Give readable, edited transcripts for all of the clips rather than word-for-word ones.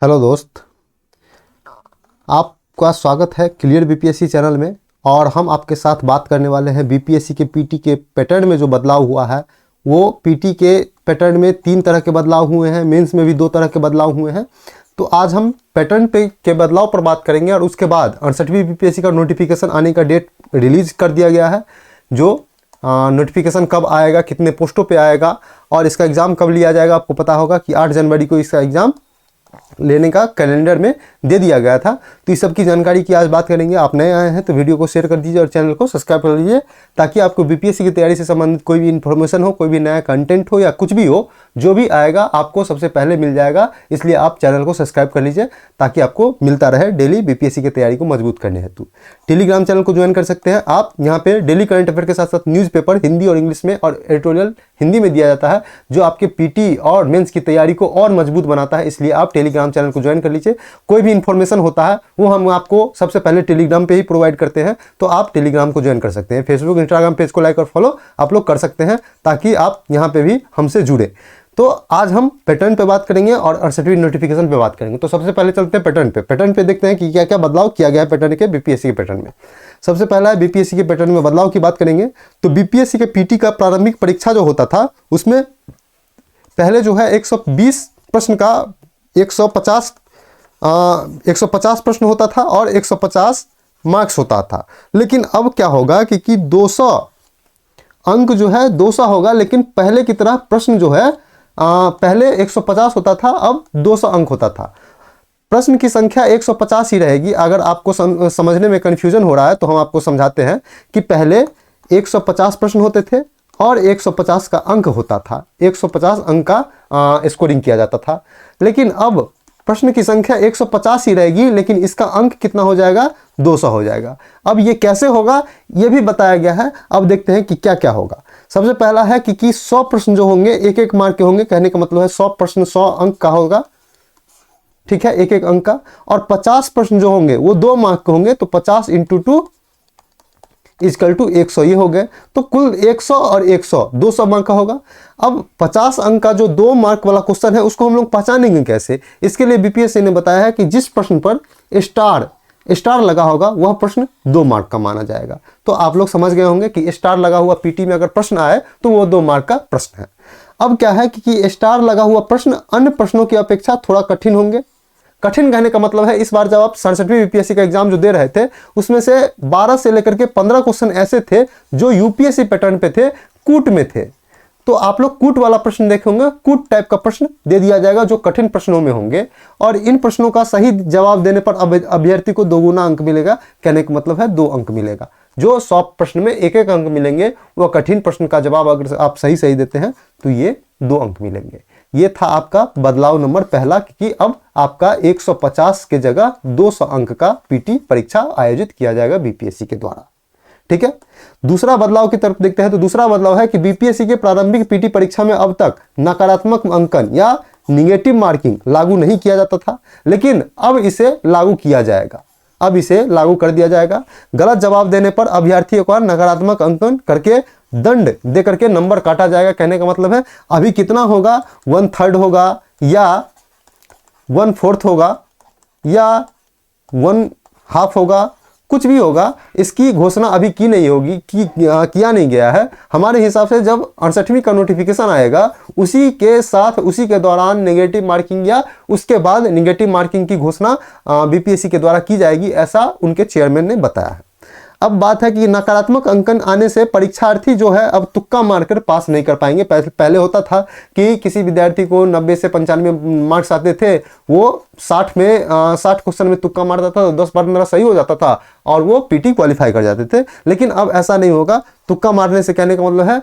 Hello दोस्त, आपका स्वागत है क्लियर बीपीएससी चैनल में। और हम आपके साथ बात करने वाले हैं बीपीएससी के पीटी के पैटर्न में जो बदलाव हुआ है। वो पीटी के पैटर्न में 3 तरह के बदलाव हुए हैं, मेंस में भी 2 तरह के बदलाव हुए हैं। तो आज हम पैटर्न पे के बदलाव पर बात करेंगे और उसके बाद 68वीं बीपीएससी का नोटिफिकेशन आने का डेट रिलीज कर दिया गया है। जो नोटिफिकेशन कब आएगा, कितने पोस्टों पे आएगा और इसका एग्ज़ाम कब लिया जाएगा, आपको पता होगा कि 8 जनवरी को इसका एग्ज़ाम लेने का कैलेंडर में दे दिया गया था। तो इस सब की जानकारी की आज बात करेंगे। आप नए आए हैं तो वीडियो को शेयर कर दीजिए और चैनल को सब्सक्राइब कर लीजिए, ताकि आपको बीपीएससी की तैयारी से संबंधित कोई भी इन्फॉर्मेशन हो, कोई भी नया कंटेंट हो या कुछ भी हो, जो भी आएगा आपको सबसे पहले मिल जाएगा। इसलिए आप चैनल को सब्सक्राइब कर लीजिए ताकि आपको मिलता रहे डेली बीपीएससी की तैयारी को मजबूत करने हेतु। टेलीग्राम चैनल को ज्वाइन कर सकते हैं आप। यहाँ पे डेली करंट अफेयर के साथ साथ न्यूज़पेपर हिंदी और इंग्लिश में और एडिटोरियल हिंदी में दिया जाता है, जो आपके पीटी और मेंस की तैयारी को और मजबूत बनाता है। इसलिए आप टेलीग्राम चैनल को ज्वाइन कर लीजिए। कोई भी इंफॉर्मेशन होता है वो हम आपको सबसे पहले टेलीग्राम पे ही प्रोवाइड करते हैं, तो आप टेलीग्राम को ज्वाइन कर सकते हैं। फेसबुक इंस्टाग्राम पेज को लाइक और फॉलो आप लोग कर सकते हैं, ताकि आप यहाँ पे भी हमसे जुड़े। तो आज हम पैटर्न पे बात करेंगे और 68वीं नोटिफिकेशन पे बात करेंगे। तो सबसे पहले चलते हैं पैटर्न पे। पैटर्न पे देखते हैं कि क्या क्या बदलाव किया गया है पैटर्न के बीपीएससी के पैटर्न में। सबसे पहला है बीपीएससी के पैटर्न में बदलाव की बात करेंगे। तो बीपीएससी के पीटी का प्रारंभिक परीक्षा जो होता था, उसमें पहले जो है 120 प्रश्न का 150 प्रश्न होता था और 150 मार्क्स होता था। लेकिन अब क्या होगा कि 200 अंक जो है 200 होगा, लेकिन पहले की तरह प्रश्न जो है पहले 150 होता था, अब 200 अंक होता था। प्रश्न की संख्या 150 ही रहेगी। अगर आपको समझने में कन्फ्यूजन हो रहा है तो हम आपको समझाते हैं कि पहले 150 प्रश्न होते थे और 150 का अंक होता था, 150 अंक का स्कोरिंग किया जाता था। लेकिन अब प्रश्न की संख्या 150 ही रहेगी, लेकिन इसका अंक कितना हो जाएगा, 200 हो जाएगा। अब ये कैसे होगा ये भी बताया गया है। अब देखते हैं कि क्या क्या होगा। सबसे पहला है कि 100 प्रश्न जो होंगे 1-1 मार्क के होंगे। कहने का मतलब है 100 प्रश्न 100 अंक का होगा, ठीक है, 1-1 अंक का। और 50 प्रश्न जो होंगे वो 2 मार्क के होंगे, तो 50 × 2 = 100 ये हो गए। तो कुल 100 और 100 200 मार्क का होगा। अब 50 अंक का जो 2 मार्क वाला क्वेश्चन है उसको हम लोग पहचानेंगे कैसे। इसके लिए बीपीएससी ने बताया है कि जिस प्रश्न पर स्टार लगा होगा वह प्रश्न 2 मार्क का माना जाएगा। तो आप लोग समझ गए होंगे कि स्टार लगा हुआ पीटी में अगर प्रश्न आए तो वो 2 मार्क का प्रश्न है। अब क्या है कि स्टार लगा हुआ प्रश्न अन्य प्रश्नों की अपेक्षा थोड़ा कठिन होंगे। कठिन कहने का मतलब है, इस बार जब आप 67वीं बीपीएससी का एग्जाम जो दे रहे थे, उसमें से 12 से लेकर के 15 क्वेश्चन ऐसे थे जो यूपीएससी पैटर्न पे थे, कूट में थे। तो आप लोग कूट वाला प्रश्न देखे होंगे, कूट टाइप का प्रश्न दे दिया जाएगा जो कठिन प्रश्नों में होंगे। और इन प्रश्नों का सही जवाब देने पर अभ्यर्थी को 2 गुना अंक मिलेगा। कहने का मतलब है 2 अंक मिलेगा। जो 100 प्रश्न में 1-1 अंक मिलेंगे, वह कठिन प्रश्न का जवाब अगर आप सही देते हैं तो ये 2 अंक मिलेंगे। ये था आपका बदलाव नंबर पहला, कि अब आपका 150 के जगह 200 अंक का पीटी परीक्षा आयोजित किया जाएगा बीपीएससी के द्वारा, ठीक है। दूसरा बदलाव की तरफ देखते हैं। तो दूसरा बदलाव है कि बीपीएससी के प्रारंभिक पीटी परीक्षा में अब तक नकारात्मक अंकन या निगेटिव मार्किंग लागू नहीं किया जाता था, लेकिन अब इसे लागू किया जाएगा। अब इसे लागू कर दिया जाएगा। गलत जवाब देने पर अभ्यर्थियों का नकारात्मक अंकन करके दंड दे करके नंबर काटा जाएगा। कहने का मतलब है अभी कितना होगा, 1/3 होगा या 1/4 होगा या 1/2 होगा, कुछ भी होगा। इसकी घोषणा अभी की नहीं होगी, किया नहीं गया है। हमारे हिसाब से जब 68वीं का नोटिफिकेशन आएगा उसी के साथ उसी के दौरान नेगेटिव मार्किंग या उसके बाद नेगेटिव मार्किंग की घोषणा बीपीएससी के द्वारा की जाएगी, ऐसा उनके चेयरमैन ने बताया है। अब बात है कि नकारात्मक अंकन आने से परीक्षार्थी जो है अब तुक्का मारकर पास नहीं कर पाएंगे। पहले होता था कि किसी विद्यार्थी को 90 से 95 मार्क्स आते थे, वो 60 क्वेश्चन में तुक्का मारता था तो 10-15 सही हो जाता था और वो पीटी क्वालिफाई कर जाते थे। लेकिन अब ऐसा नहीं होगा। तुक्का मारने से कहने का मतलब है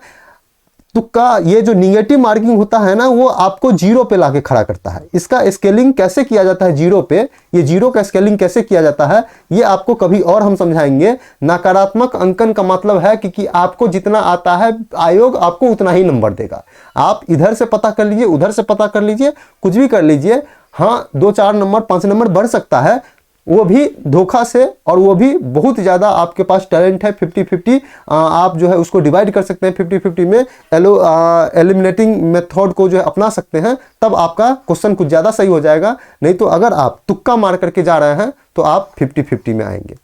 तुक्का, ये जो निगेटिव मार्किंग होता है ना, वो आपको 0 पे लाके खड़ा करता है। इसका स्केलिंग कैसे किया जाता है 0 पे, ये 0 का स्केलिंग कैसे किया जाता है ये आपको कभी और हम समझाएंगे। नकारात्मक अंकन का मतलब है कि आपको जितना आता है आयोग आपको उतना ही नंबर देगा। आप इधर से पता कर लीजिए, उधर से पता कर लीजिए, कुछ भी कर लीजिए, हाँ 2-4 नंबर 5 नंबर बढ़ सकता है, वो भी धोखा से, और वो भी बहुत ज़्यादा आपके पास टैलेंट है 50-50, आप जो है उसको डिवाइड कर सकते हैं 50-50 में, एलिमिनेटिंग मेथड को जो है अपना सकते हैं, तब आपका क्वेश्चन कुछ ज़्यादा सही हो जाएगा। नहीं तो अगर आप तुक्का मार करके जा रहे हैं तो आप 50-50 में आएंगे।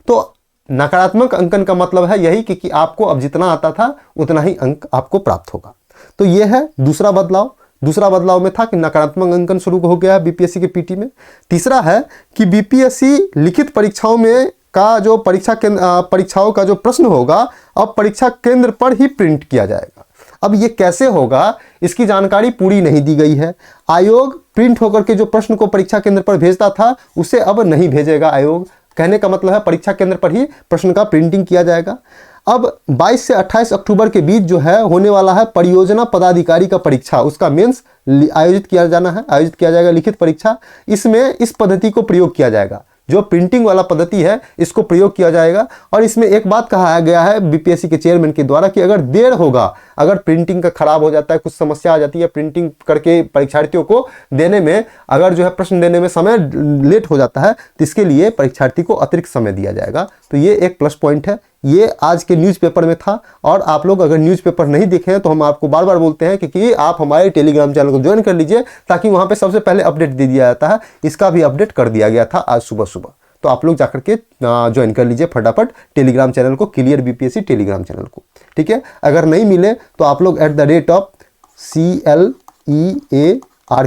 तो नकारात्मक अंकन का मतलब है यही कि आपको अब जितना आता था उतना ही अंक आपको प्राप्त होगा। तो ये है दूसरा बदलाव। दूसरा बदलाव में था कि नकारात्मक अंकन शुरू हो गया है बीपीएससी के पीटी में। तीसरा है कि बीपीएससी लिखित परीक्षाओं में का जो परीक्षाओं का जो प्रश्न होगा अब परीक्षा केंद्र पर ही प्रिंट किया जाएगा। अब ये कैसे होगा इसकी जानकारी पूरी नहीं दी गई है। आयोग प्रिंट होकर के जो प्रश्न को परीक्षा केंद्र पर भेजता था उसे अब नहीं भेजेगा आयोग। कहने का मतलब है परीक्षा केंद्र पर ही प्रश्न का प्रिंटिंग किया जाएगा। अब 22 से 28 अक्टूबर के बीच जो है होने वाला है परियोजना पदाधिकारी का परीक्षा, उसका मेंस आयोजित किया जाएगा लिखित परीक्षा। इसमें इस पद्धति को प्रयोग किया जाएगा, जो प्रिंटिंग वाला पद्धति है इसको प्रयोग किया जाएगा। और इसमें एक बात कहा गया है बीपीएससी के चेयरमैन के द्वारा कि अगर देर होगा, अगर प्रिंटिंग का खराब हो जाता है, कुछ समस्या आ जाती है प्रिंटिंग करके परीक्षार्थियों को देने में, अगर जो है प्रश्न देने में समय लेट हो जाता है तो इसके लिए परीक्षार्थी को अतिरिक्त समय दिया जाएगा। तो ये एक प्लस पॉइंट है। ये आज के न्यूज़पेपर में था। और आप लोग अगर न्यूज़पेपर नहीं देखे हैं तो हम आपको बार बार बोलते हैं कि आप हमारे टेलीग्राम चैनल को ज्वाइन कर लीजिए, ताकि वहाँ पे सबसे पहले अपडेट दे दिया जाता है। इसका भी अपडेट कर दिया गया था आज सुबह सुबह, तो आप लोग जाकर के ज्वाइन कर लीजिए फटाफट टेलीग्राम चैनल को, क्लियर बीपीएससी टेलीग्राम चैनल को, ठीक है। अगर नहीं मिले तो आप लोग @CLEAR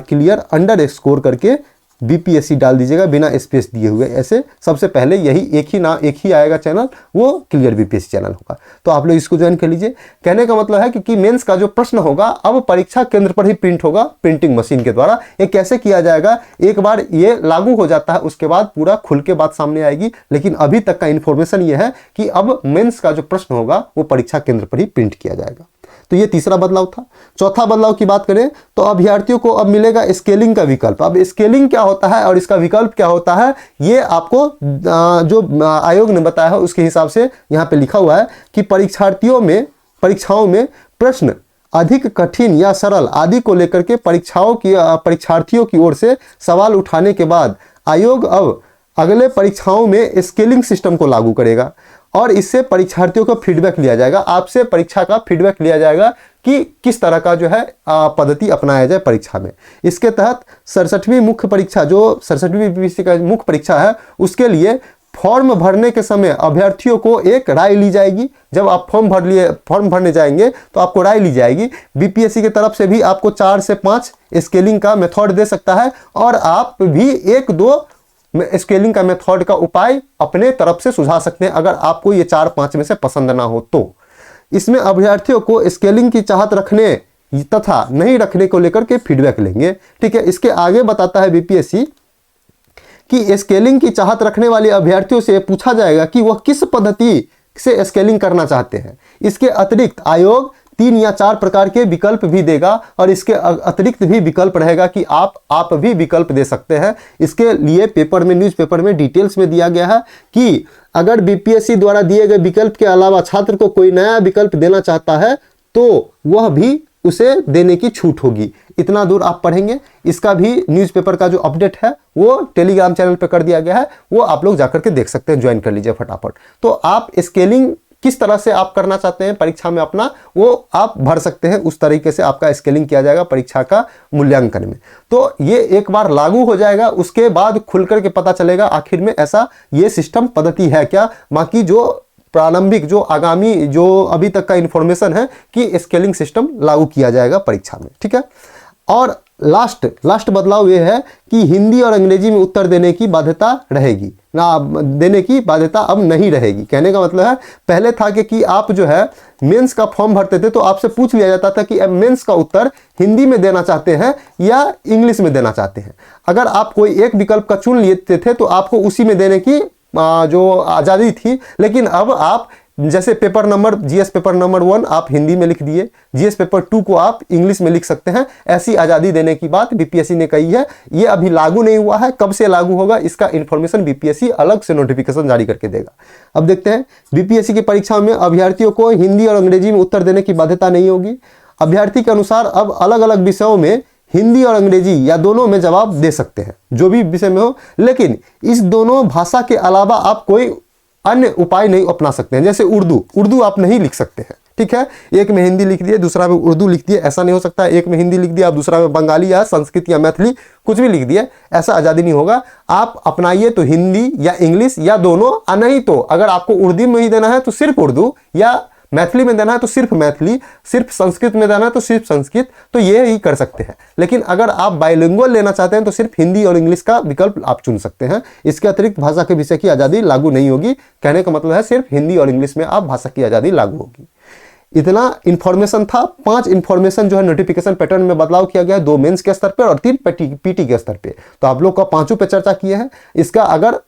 क्लियर _ करके बीपीएससी डाल दीजिएगा बिना स्पेस दिए हुए। ऐसे सबसे पहले यही एक ही आएगा चैनल, वो क्लियर बीपीएससी चैनल होगा। तो आप लोग इसको ज्वाइन कर लीजिए। कहने का मतलब है कि मेंस का जो प्रश्न होगा अब परीक्षा केंद्र पर ही प्रिंट होगा प्रिंटिंग मशीन के द्वारा। ये कैसे किया जाएगा, एक बार ये लागू हो जाता है उसके बाद पूरा खुल के बात सामने आएगी। लेकिन अभी तक का इंफॉर्मेशन ये है कि अब मेंस का जो प्रश्न होगा वो परीक्षा केंद्र पर ही प्रिंट किया जाएगा। तो ये तीसरा बदलाव था। चौथा बदलाव की बात करें तो अभ्यर्थियों को अब मिलेगा स्केलिंग का विकल्प। अब स्केलिंग क्या होता है और इसका विकल्प क्या होता है, ये आपको जो आयोग ने बताया है उसके हिसाब से यहाँ पे लिखा हुआ है कि परीक्षाओं में प्रश्न अधिक कठिन या सरल आदि को लेकर के परीक्षार्थियों की ओर से सवाल उठाने के बाद आयोग अब अगले परीक्षाओं में स्केलिंग सिस्टम को लागू करेगा और इससे परीक्षार्थियों का फीडबैक लिया जाएगा। आपसे परीक्षा का फीडबैक लिया जाएगा कि किस तरह का जो है पद्धति अपनाया जाए परीक्षा में। इसके तहत 67वीं मुख्य परीक्षा, जो 67वीं बीपीएससी का मुख्य परीक्षा है, उसके लिए फॉर्म भरने के समय अभ्यर्थियों को एक राय ली जाएगी। जब आप फॉर्म भरने जाएंगे तो आपको राय ली जाएगी। बीपीएससी की तरफ से भी आपको 4 से 5 स्केलिंग का मेथड दे सकता है और आप भी 1-2 स्केलिंग का मेथड का उपाय अपने तरफ से सुझा सकते हैं, अगर आपको ये 4-5 में से पसंद ना हो तो। इसमें अभ्यर्थियों को स्केलिंग की चाहत रखने तथा नहीं रखने को लेकर के फीडबैक लेंगे, ठीक है। इसके आगे बताता है बीपीएससी कि स्केलिंग की चाहत रखने वाले अभ्यर्थियों से पूछा जाएगा कि वह किस पद्धति से स्केलिंग करना चाहते हैं। इसके अतिरिक्त आयोग 3 या 4 प्रकार के विकल्प भी देगा और इसके अतिरिक्त भी विकल्प रहेगा कि आप भी विकल्प दे सकते हैं। इसके लिए न्यूज़पेपर में डिटेल्स में दिया गया है कि अगर बीपीएससी द्वारा दिए गए विकल्प के अलावा छात्र को कोई नया विकल्प देना चाहता है तो वह भी उसे देने की छूट होगी। इतना दूर आप पढ़ेंगे। इसका भी न्यूज़पेपर का जो अपडेट है वो टेलीग्राम चैनल पे कर दिया गया है, वो आप लोग जाकर के देख सकते हैं, ज्वाइन कर लीजिए फटाफट। तो आप स्केलिंग किस तरह से आप करना चाहते हैं परीक्षा में अपना, वो आप भर सकते हैं, उस तरीके से आपका स्केलिंग किया जाएगा परीक्षा का मूल्यांकन में। तो ये एक बार लागू हो जाएगा, उसके बाद खुलकर के पता चलेगा आखिर में ऐसा ये सिस्टम पद्धति है क्या। बाकी जो प्रारंभिक जो आगामी जो अभी तक का इंफॉर्मेशन है कि स्केलिंग सिस्टम लागू किया जाएगा परीक्षा में, ठीक है। और लास्ट बदलाव ये है कि हिंदी और अंग्रेजी में उत्तर देने की बाध्यता रहेगी ना, देने की बाध्यता अब नहीं रहेगी। कहने का मतलब है पहले था कि आप जो है मेंस का फॉर्म भरते थे तो आपसे पूछ लिया जाता था कि अब मेंस का उत्तर हिंदी में देना चाहते हैं या इंग्लिश में देना चाहते हैं। अगर आप कोई एक विकल्प का चुन लेते थे तो आपको उसी में देने की जो आज़ादी थी। लेकिन अब आप जैसे जीएस पेपर नंबर 1 आप हिंदी में लिख दिए, जीएस पेपर 2 को आप इंग्लिश में लिख सकते हैं। ऐसी आज़ादी देने की बात बीपीएससी ने कही है। ये अभी लागू नहीं हुआ है, कब से लागू होगा इसका इंफॉर्मेशन बीपीएससी अलग से नोटिफिकेशन जारी करके देगा। अब देखते हैं बीपीएससी की परीक्षा में अभ्यर्थियों को हिंदी और अंग्रेजी में उत्तर देने की बाध्यता नहीं होगी। अभ्यर्थी के अनुसार अब अलग अलग विषयों में हिंदी और अंग्रेजी या दोनों में जवाब दे सकते हैं, जो भी विषय में हो। लेकिन इस दोनों भाषा के अलावा आप कोई अन्य उपाय नहीं अपना सकते हैं। जैसे उर्दू आप नहीं लिख सकते हैं, ठीक है। एक में हिंदी लिख दिए, दूसरा में उर्दू लिख दिए, ऐसा नहीं हो सकता। एक में हिंदी लिख दिया, दूसरा में बंगाली या संस्कृत या मैथिली कुछ भी लिख दिए, ऐसा आज़ादी नहीं होगा। आप अपनाइए तो हिंदी या इंग्लिश या दोनों, नहीं तो अगर आपको उर्दू में ही देना है तो सिर्फ उर्दू, या मैथिली में देना है तो सिर्फ मैथिली, सिर्फ संस्कृत में देना है तो सिर्फ संस्कृत, तो ये ही कर सकते हैं। लेकिन अगर आप बाइलिंगुअल लेना चाहते हैं तो सिर्फ हिंदी और इंग्लिश का विकल्प आप चुन सकते हैं। इसके अतिरिक्त भाषा के विषय की आज़ादी लागू नहीं होगी। कहने का मतलब है सिर्फ हिंदी और इंग्लिश में आप भाषा की आज़ादी लागू होगी। इतना इंफॉर्मेशन था। 5 इंफॉर्मेशन जो है नोटिफिकेशन पैटर्न में बदलाव किया गया है, 2 मेंस के स्तर पे और 3 पीटी के स्तर पे। तो आप लोग का 5 पे चर्चा किए हैं। इसका अगर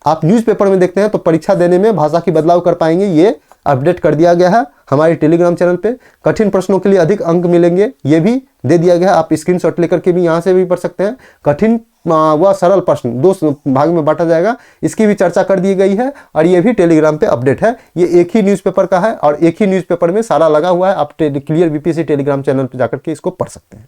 आप न्यूज़पेपर में देखते हैं तो परीक्षा देने में भाषा की बदलाव कर पाएंगे, ये अपडेट कर दिया गया है हमारे टेलीग्राम चैनल पे। कठिन प्रश्नों के लिए अधिक अंक मिलेंगे, ये भी दे दिया गया है। आप स्क्रीनशॉट लेकर के भी यहाँ से भी पढ़ सकते हैं। कठिन व सरल प्रश्न 2 भाग में बांटा जाएगा, इसकी भी चर्चा कर दी गई है और ये भी टेलीग्राम पे अपडेट है। ये एक ही न्यूज़पेपर का है और एक ही न्यूज़पेपर में सारा लगा हुआ है। आप क्लियर बीपीएससी टेलीग्राम चैनल पर जाकर के इसको पढ़ सकते हैं।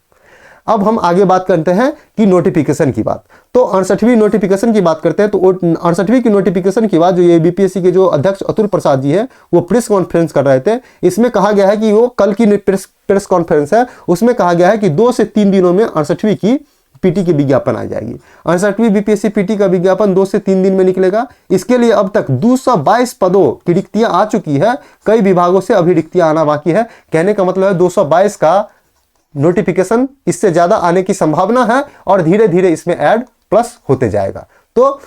अब हम आगे बात करते हैं कि नोटिफिकेशन की बात। तो 68वीं नोटिफिकेशन की बात करते हैं। तो 68वीं की नोटिफिकेशन की बात जो ये बीपीएससी के जो अध्यक्ष अतुल प्रसाद जी है वो प्रेस कॉन्फ्रेंस कर रहे थे। इसमें कहा गया है कि वो कल की प्रेस कॉन्फ्रेंस है, उसमें कहा गया है कि 2 से 3 दिनों में 68वीं की पीटी की विज्ञापन आ जाएगी। 68वीं बीपीएससी पीटी का विज्ञापन 2 से 3 दिन में निकलेगा। इसके लिए अब तक 222 पदों की रिक्तियां आ चुकी है। कई विभागों से अभी रिक्तियां आना बाकी है। कहने का मतलब है 222 का नोटिफिकेशन, इससे ज्यादा आने की संभावना है और धीरे धीरे इसमें ऐड प्लस होते जाएगा। तो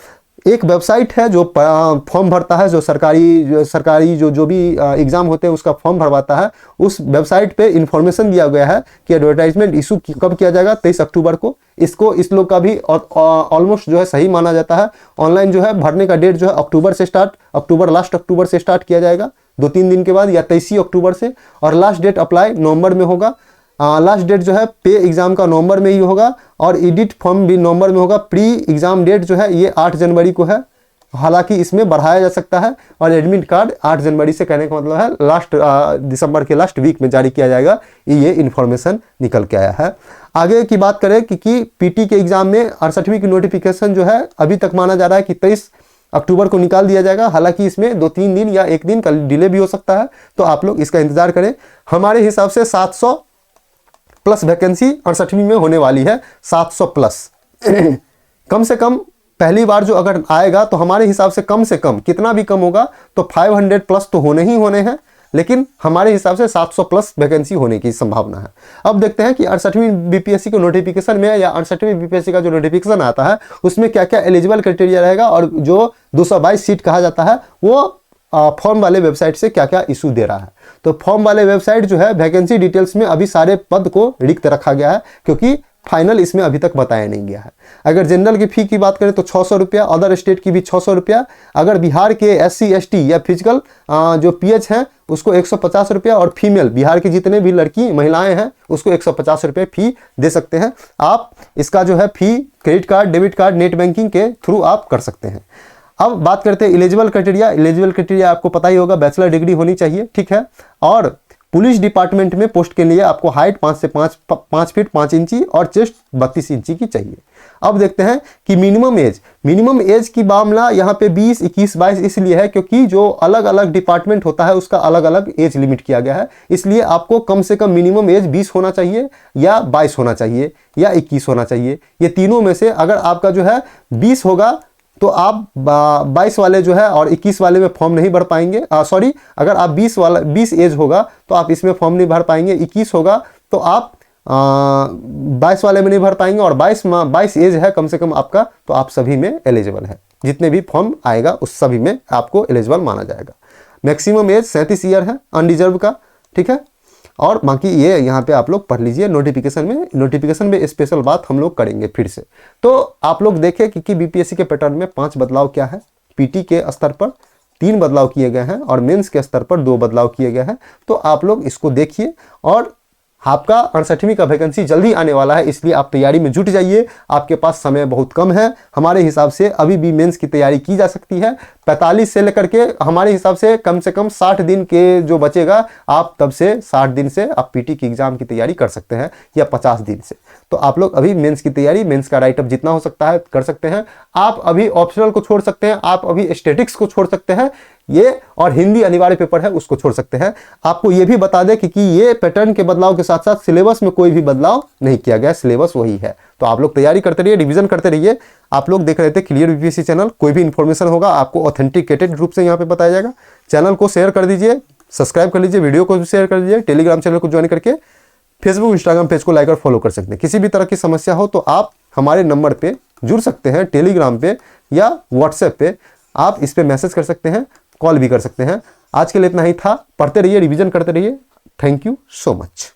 एक वेबसाइट है जो फॉर्म भरता है, जो सरकारी जो भी एग्जाम होते हैं उसका फॉर्म भरवाता है, उस वेबसाइट पे इंफॉर्मेशन दिया गया है कि एडवर्टाइजमेंट इशू कब किया जाएगा, 23 अक्टूबर को। इस लोग का भी ऑलमोस्ट जो है सही माना जाता है। ऑनलाइन जो है भरने का डेट जो है लास्ट अक्टूबर से स्टार्ट किया जाएगा, 2-3 दिन के बाद, या 23 अक्टूबर से। और लास्ट डेट अप्लाई नवंबर में होगा। लास्ट डेट जो है पे एग्जाम का नवंबर में ही होगा और एडिट फॉर्म भी नवंबर में होगा। प्री एग्जाम डेट जो है ये 8 जनवरी को है, हालांकि इसमें बढ़ाया जा सकता है। और एडमिट कार्ड 8 जनवरी से, कहने का मतलब है लास्ट दिसंबर के लास्ट वीक में जारी किया जाएगा। ये इन्फॉर्मेशन निकल के आया है। आगे की बात करें कि पीटी के एग्जाम में 68वीं की नोटिफिकेशन जो है अभी तक माना जा रहा है कि 23 अक्टूबर को निकाल दिया जाएगा। हालांकि इसमें 2-3 दिन या 1 दिन का डिले भी हो सकता है, तो आप लोग इसका इंतजार करें। हमारे हिसाब से 700 प्लस वैकेंसी 68वीं में होने वाली है, 700 प्लस। कम से कम पहली बार जो अगर आएगा तो हमारे हिसाब से कम कितना भी कम होगा तो 500 प्लस तो होने ही होने हैं, लेकिन हमारे हिसाब से 700 प्लस वैकेंसी होने की संभावना है। अब देखते हैं कि 68वीं बीपीएससी के नोटिफिकेशन में या 68वीं बीपीएससी का जो नोटिफिकेशन आता है उसमें क्या क्या एलिजिबल क्राइटेरिया रहेगा और जो 222 सीट कहा जाता है वो फॉर्म वाले वेबसाइट से क्या क्या इशू दे रहा है। तो फॉर्म वाले वेबसाइट जो है वैकेंसी डिटेल्स में अभी सारे पद को रिक्त रखा गया है, क्योंकि फाइनल इसमें अभी तक बताया नहीं गया है। अगर जनरल की फी की बात करें तो 600 रुपया, अदर स्टेट की भी 600 रुपया। अगर बिहार के SC ST या फिजिकल जो PH हैं उसको 150 रुपया, और फीमेल बिहार की जितने भी लड़की महिलाएं हैं उसको 150 रुपये फी दे सकते हैं। आप इसका जो है fee credit card, debit card, net banking के थ्रू आप कर सकते हैं। अब बात करते हैं एलिजिबल क्राइटेरिया। एलिजिबल क्राइटेरिया आपको पता ही होगा, बैचलर डिग्री होनी चाहिए, ठीक है। और पुलिस डिपार्टमेंट में पोस्ट के लिए आपको हाइट 5 से 5 फीट 5 इंची और चेस्ट 32 इंची की चाहिए। अब देखते हैं कि मिनिमम एज की मामला यहाँ पे 20, 21, 22 इसलिए है क्योंकि जो अलग अलग डिपार्टमेंट होता है उसका अलग अलग एज लिमिट किया गया है। इसलिए आपको कम से कम मिनिमम एज 20 होना चाहिए या 22 होना चाहिए या 21 होना चाहिए। ये तीनों में से अगर आपका जो है 20 होगा तो आप 22 वाले जो है और 21 वाले में फॉर्म नहीं भर पाएंगे। अगर आप 20 एज होगा तो आप इसमें फॉर्म नहीं भर पाएंगे। 21 होगा तो आप 22 वाले में नहीं भर पाएंगे, और 22 एज है कम से कम आपका तो आप सभी में एलिजिबल है। जितने भी फॉर्म आएगा उस सभी में आपको एलिजिबल माना जाएगा। मैक्सिमम एज 37 ईयर है अनरिजर्व का, ठीक है। और बाकी ये यहाँ पे आप लोग पढ़ लीजिए। नोटिफिकेशन में स्पेशल बात हम लोग करेंगे फिर से। तो आप लोग देखें कि बीपीएससी के पैटर्न में 5 बदलाव क्या है। पीटी के स्तर पर 3 बदलाव किए गए हैं और मेंस के स्तर पर 2 बदलाव किए गए हैं। तो आप लोग इसको देखिए और आपका 68वीं का वैकेंसी जल्दी आने वाला है, इसलिए आप तैयारी में जुट जाइए। आपके पास समय बहुत कम है। हमारे हिसाब से अभी भी मेंस की तैयारी की जा सकती है। 45 से लेकर के हमारे हिसाब से कम 60 दिन के जो बचेगा, आप तब से 60 दिन से आप पीटी की एग्जाम की तैयारी कर सकते हैं, या 50 दिन से। तो आप लोग अभी मेंस की तैयारी, मेंस का राइटअप जितना हो सकता है कर सकते हैं। आप अभी ऑप्शनल को छोड़ सकते हैं, आप अभी स्टैटिक्स को छोड़ सकते हैं, ये और हिंदी अनिवार्य पेपर है उसको छोड़ सकते हैं। आपको ये भी बता दें कि ये पैटर्न के बदलाव के साथ साथ सिलेबस में कोई भी बदलाव नहीं किया गया, सिलेबस वही है। तो आप लोग तैयारी करते रहिए, रिवीजन करते रहिए। आप लोग देख रहे थे क्लियर बीपीएससी चैनल। कोई भी इंफॉर्मेशन होगा आपको ऑथेंटिकेटेड रूप से यहाँ पे बताया जाएगा। चैनल को शेयर कर दीजिए, सब्सक्राइब कर लीजिए, वीडियो को भी शेयर कर दीजिए। टेलीग्राम चैनल को ज्वाइन करके फेसबुक इंस्टाग्राम पेज को लाइक और फॉलो कर सकते हैं। किसी भी तरह की समस्या हो तो आप हमारे नंबर पे जुड़ सकते हैं, टेलीग्राम पे या व्हाट्सएप पे। आप इस पे मैसेज कर सकते हैं, कॉल भी कर सकते हैं। आज के लिए इतना ही था। पढ़ते रहिए, रिवीजन करते रहिए। Thank you so much.